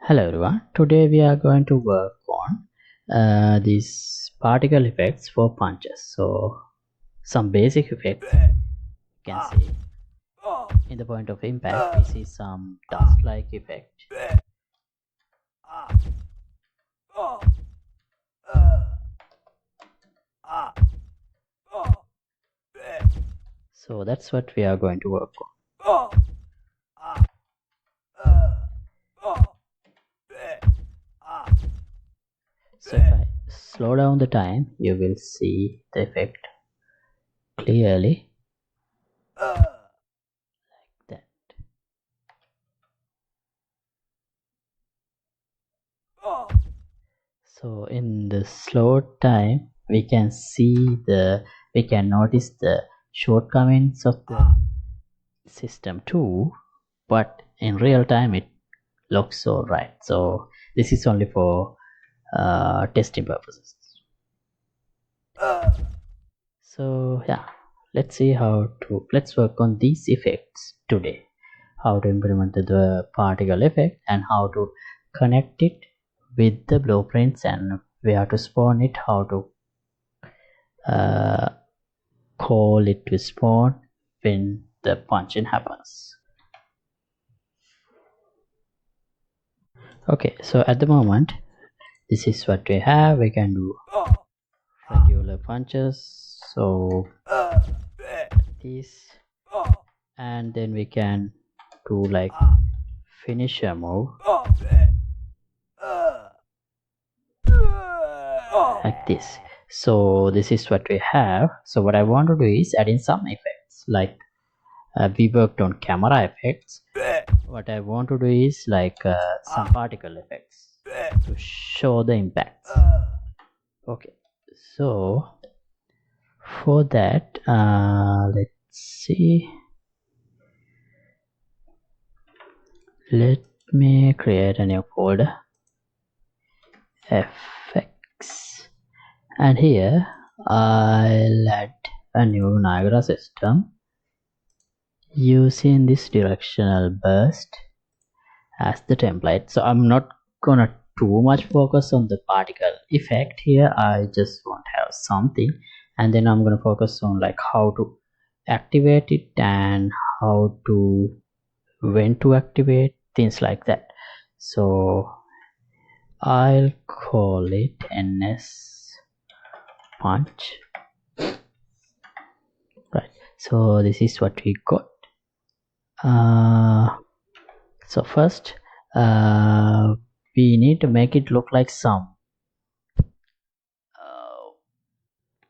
Hello everyone, today we are going to work on these particle effects for punches. So some basic effects you can see. In the point of impact we see some dust like effect. So that's what we are going to work on. So if I slow down the time, you will see the effect clearly, like that. So in the slow time we can notice the shortcomings of the system too, but in real time it looks all right. So this is only for testing purposes. So yeah, let's work on these effects today. How to implement the particle effect and how to connect it with the blueprints and where to spawn it, how to call it to spawn when the punching happens. Okay, so at the moment this is what we have. We can do regular punches, so this, and then we can do like finisher move like this. So this is what we have. So what I want to do is add in some effects, like we worked on camera effects. What I want to do is like some particle effects to show the impacts. Okay, so for that let's see, let me create a new folder, effects, and here I'll add a new Niagara system using this directional burst as the template. So I'm not gonna too much focus on the particle effect here. I just want to have something, and then I'm gonna focus on like how to activate it and when to activate, things like that. So I'll call it ns punch. Right, so this is what we got. So first we need to make it look like some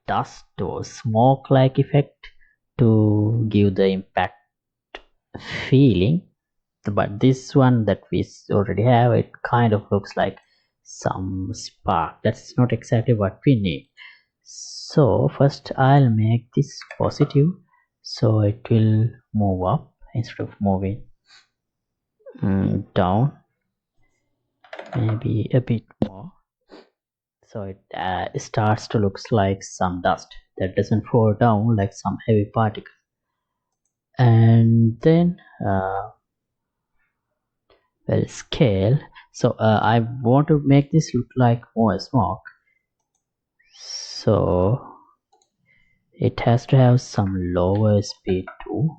dust or smoke like effect to give the impact feeling. But this one that we already have, it kind of looks like some spark. That's not exactly what we need. So first I'll make this positive, so it will move up instead of moving down, maybe a bit more, so it starts to look like some dust that doesn't fall down like some heavy particle. And then well, scale. So I want to make this look like more smoke, so it has to have some lower speed too,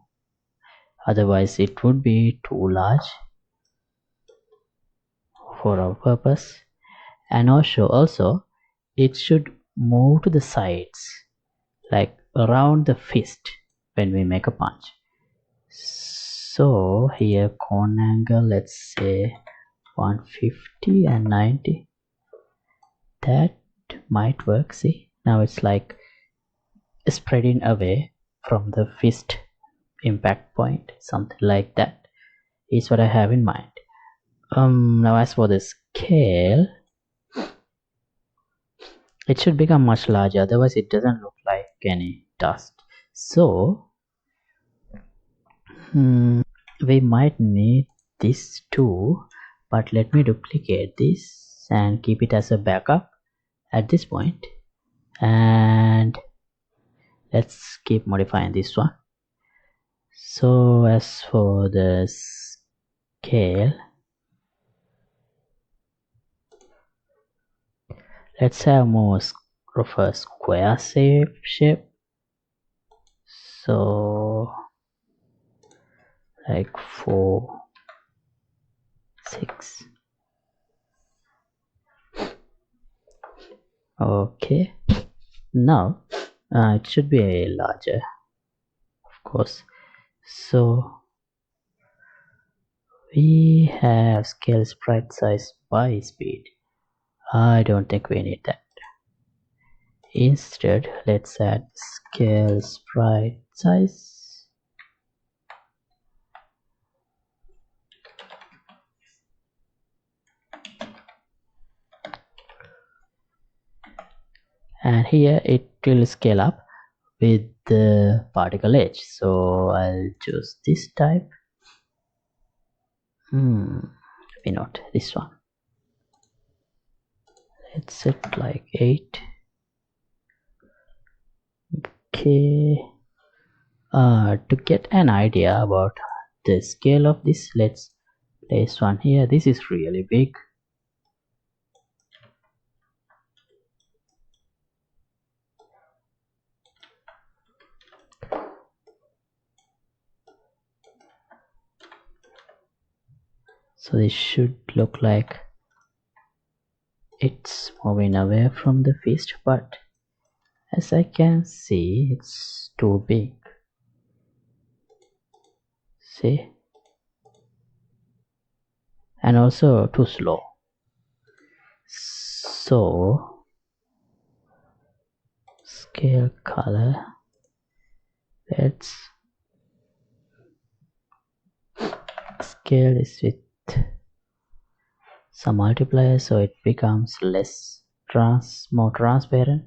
otherwise it would be too large for our purpose. And also it should move to the sides, like around the fist when we make a punch. So here cone angle, let's say 150 and 90, that might work. See, now it's like spreading away from the fist impact point, something like that is what I have in mind. Now as for the scale, it should become much larger, otherwise it doesn't look like any dust. So we might need this too, but let me duplicate this and keep it as a backup at this point, and let's keep modifying this one. So as for the scale, Let's have more of a square shape. So like 4, 6. Okay, now it should be a larger, of course. So we have scale sprite size by speed. I don't think we need that. Instead, let's add scale sprite size. And here it will scale up with the particle edge. So I'll choose this type. Maybe not this one. Let's set like 8. Okay. To get an idea about the scale of this, let's place one here. This is really big. So this should look like it's moving away from the fist, but as I can see, it's too big. See? And also too slow. So scale color, let's scale this with some multiplier so it becomes more transparent,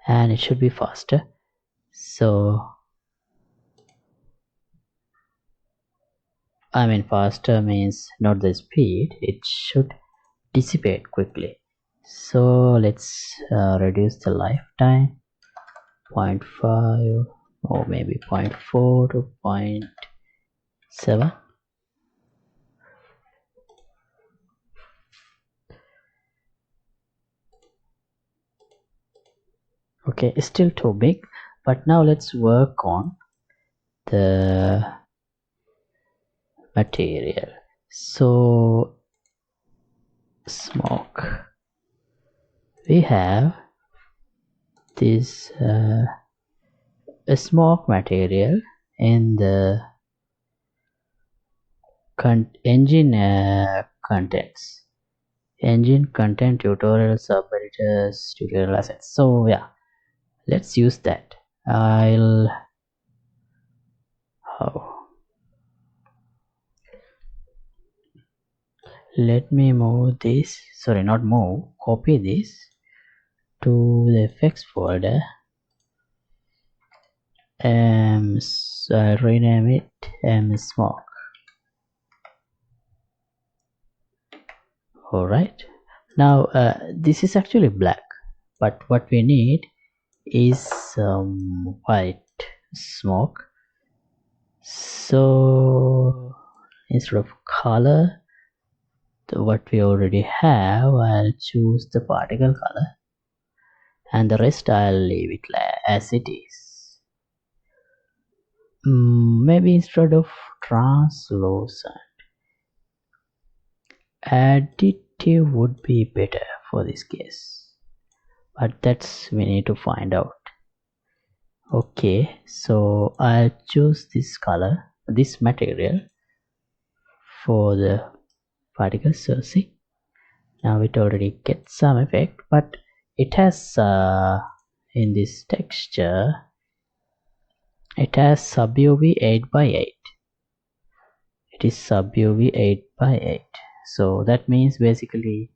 and it should be faster. So I mean faster means not the speed, it should dissipate quickly. So let's reduce the lifetime 0.5 or maybe 0.4 to 0.7. Okay, it's still too big, but now let's work on the material. So smoke, we have this a smoke material in the engine contents, engine content tutorial subeditors tutorial assets. So yeah, let's use that. Let me move this, sorry, not move, copy this to the effects folder. So I'll rename it smoke. Alright, now this is actually black, but what we need is some white smoke. So instead of color, what we already have, I'll choose the particle color, and the rest I'll leave it as it is. Maybe instead of translucent, additive would be better for this case, but that's we need to find out. Okay, so I'll choose this color, this material for the particle. So see, now it already gets some effect, but it has in this texture it has sub UV 8x8. It is sub UV 8x8. So that means basically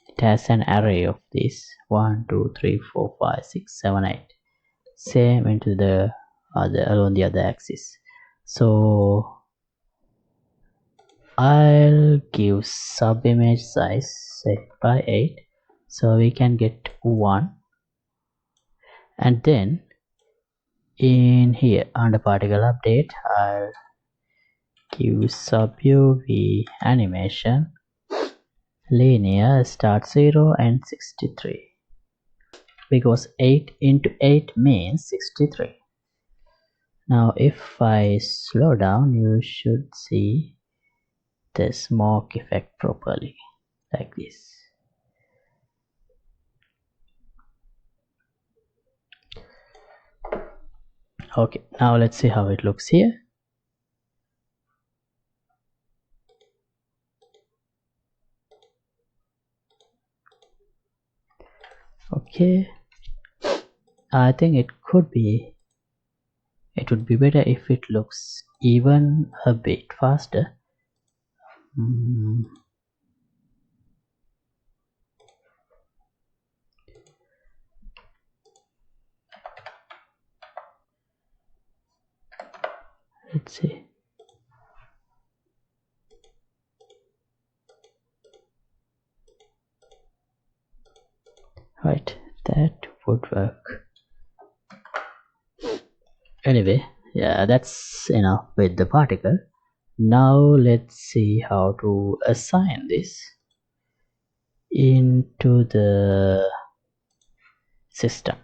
it has an array of these 1, 2, 3, 4, 5, 6, 7, 8. Same into the other along the other axis. So I'll give sub image size 8x8 so we can get 1, and then in here under particle update I'll give sub UV animation linear start 0 and 63, because 8 into 8 means 63. Now if I slow down, you should see the smoke effect properly, like this. Okay, now let's see how it looks here. Okay, I think it would be better if it looks even a bit faster. Let's see. Right, that would work. Anyway, yeah, that's enough with the particle. Now let's see how to assign this into the system.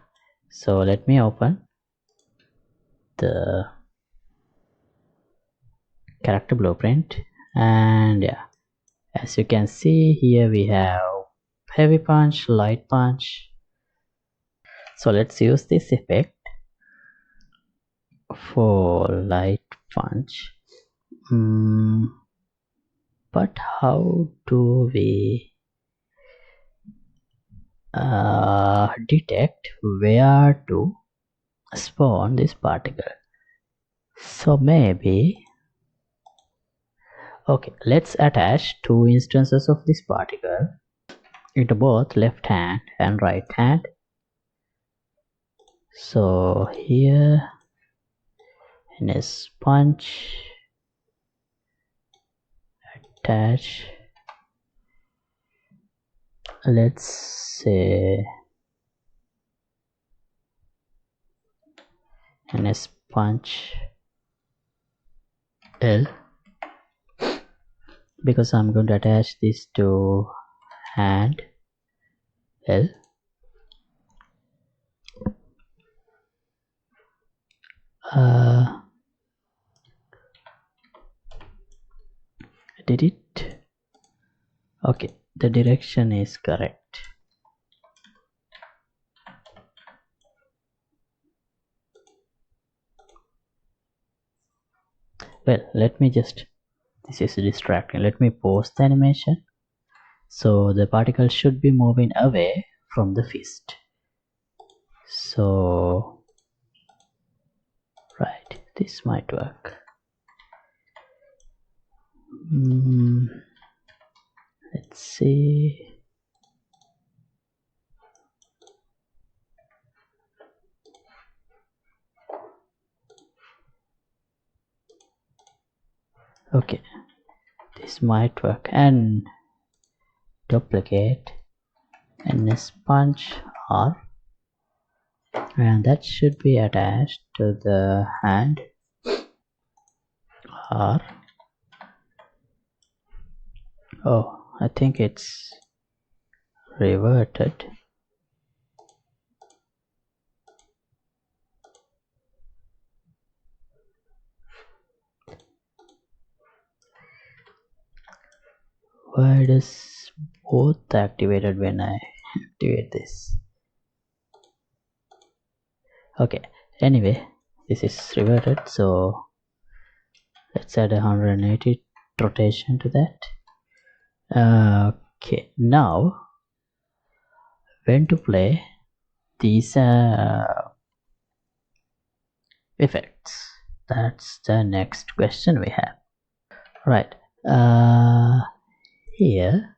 So let me open the character blueprint, and yeah, as you can see here we have heavy punch, light punch. So let's use this effect for light punch. But how do we detect where to spawn this particle? So maybe, okay, let's attach two instances of this particle into both left hand and right hand. So here in a punch, attach, let's say in a punch L, because I'm going to attach this to hand L. Did it? Okay, the direction is correct. Well, let me just, this is distracting, let me pause the animation. So the particle should be moving away from the fist. So right, this might work. Let's see. Okay, this might work. And duplicate and punch R, and that should be attached to the hand R. Oh, I think it's reverted. Why does both activated when I activate this? Okay, anyway, this is reverted, so let's add 180 rotation to that. Okay, now when to play these effects? That's the next question we have. Right, here,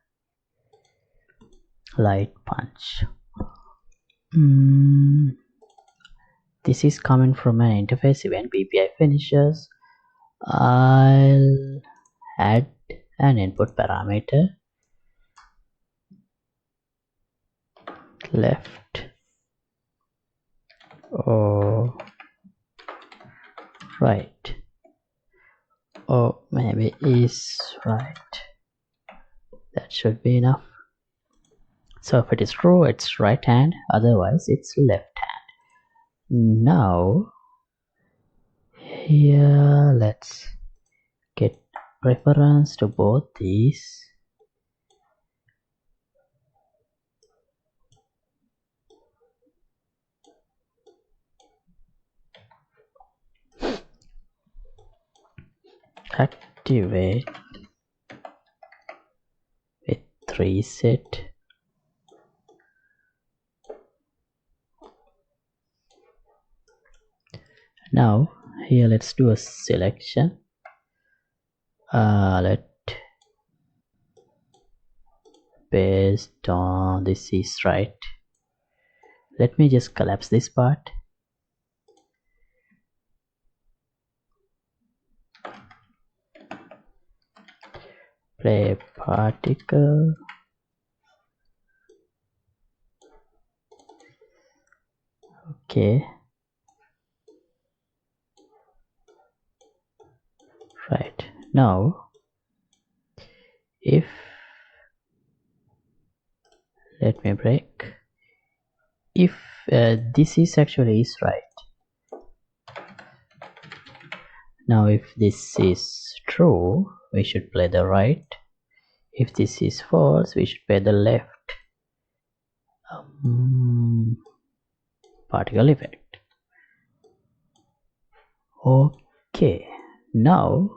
light punch. This is coming from an interface event. BPI finishes. I'll add an input parameter, left or right, or maybe is right. That That should be enough. So if it is true, it's right hand, otherwise it's left hand. Now here let's get reference to both these. Activate with reset. Now here let's do a selection. Let based on this is right. Let me just collapse this part. Play particle. Okay. Right. Now if let me break. If this is actually is right. Now if this is true, we should play the right. If this is false, we should play the left. Particle effect. Okay. Now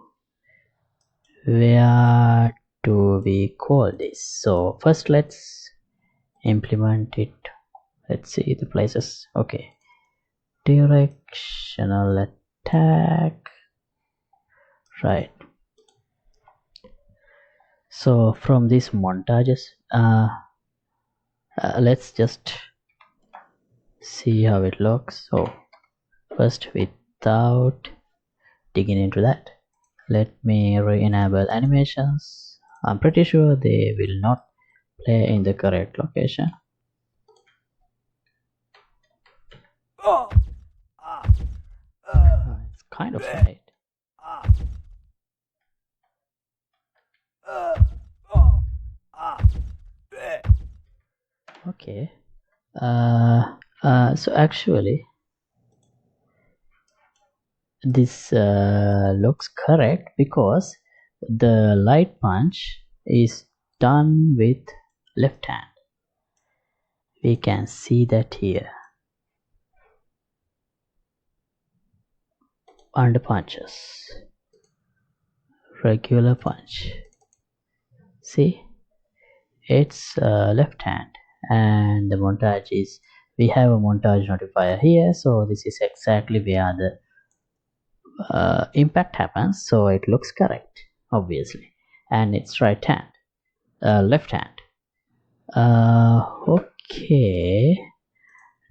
where do we call this? So first let's implement it. Let's see the places. Okay. Directional attack. Right. So from these montages, let's just see how it looks. So first, without digging into that, let me re-enable animations. I'm pretty sure they will not play in the correct location. It's kind of right. Okay. So actually this looks correct because the light punch is done with left hand. We can see that here. Under punches, regular punch. See, it's left hand, and the montage is, we have a montage notifier here, so this is exactly where the impact happens, so it looks correct, obviously, and it's right hand, left hand. Okay,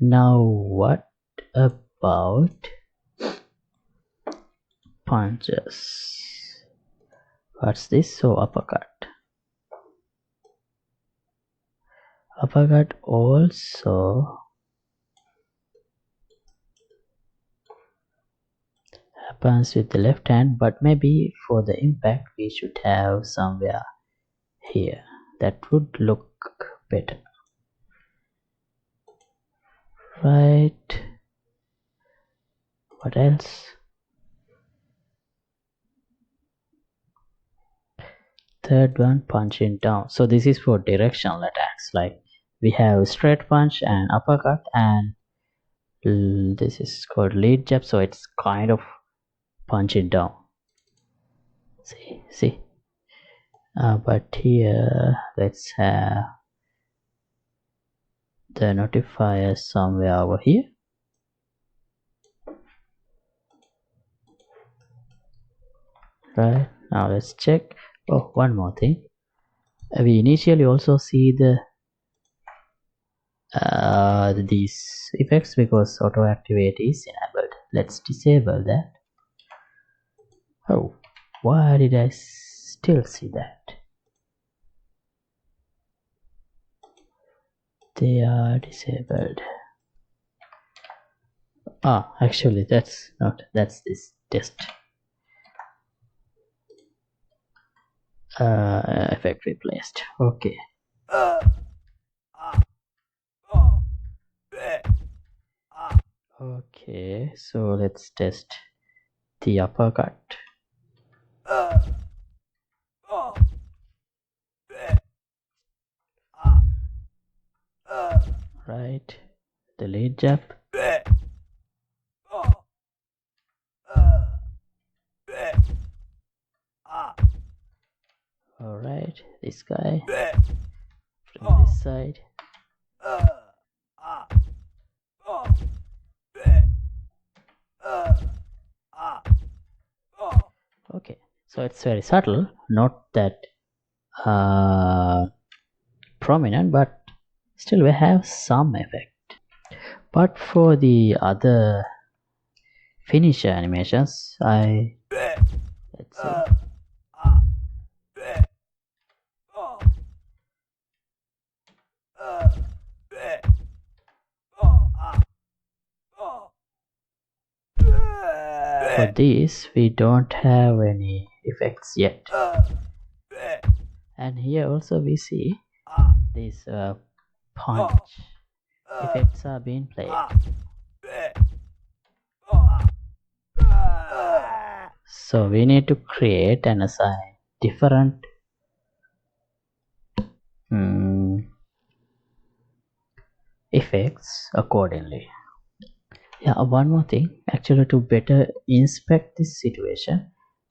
now what about punches? What's this? So uppercut. Uppercut also happens with the left hand, but maybe for the impact we should have somewhere here. That would look better. Right. What else? Third one, punching down. So this is for directional attacks. Like we have straight punch and uppercut, and this is called lead jab. So it's kind of punching down. See. But here let's have the notifier somewhere over here. Right, now let's check. Oh, one more thing. We initially also see the these effects because auto activate is enabled. Let's disable that. Oh, why did I still see that? They are disabled. Actually that's not, that's this test. effect replaced. Okay. Okay, so let's test the uppercut. Right, the lead jab. Alright, this guy from this side. Okay, so it's very subtle, not that prominent, but still we have some effect. But for the other finisher animations, let's see. For this, we don't have any effects yet. And here also we see these punch effects are being played. So we need to create and assign different effects accordingly. Yeah, one more thing, actually, to better inspect this situation,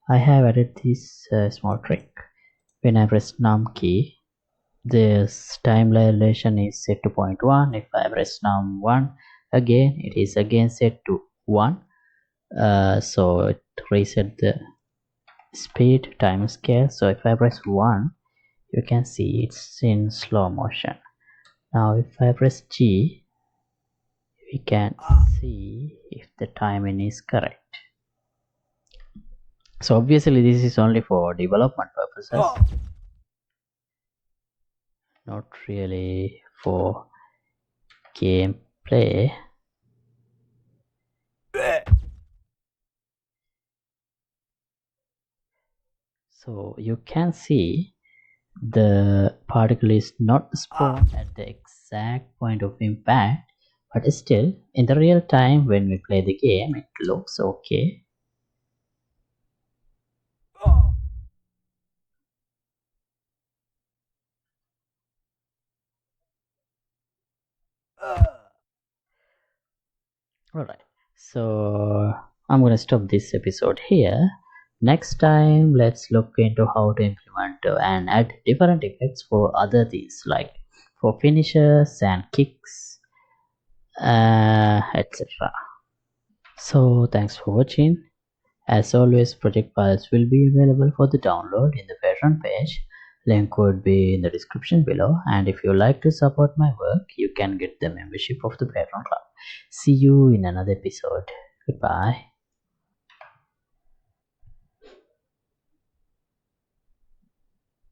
I have added this small trick. When I press num key, this time dilation is set to 0.1. If I press num 1 again, it is again set to 1. So it reset the speed time scale. So if I press 1, you can see it's in slow motion. Now if I press G, we can see if the timing is correct. So obviously this is only for development purposes, not really for gameplay. So you can see the particle is not spawned at the exact point of impact, but still in the real time when we play the game it looks okay. Alright, so I'm gonna stop this episode here. Next time let's look into how to implement and add different effects for other things, like for finishers and kicks, etc. So thanks for watching. As always, project files will be available for the download in the Patreon page. Link would be in the description below, and if you like to support my work, you can get the membership of the Patreon club. See you in another episode. Goodbye.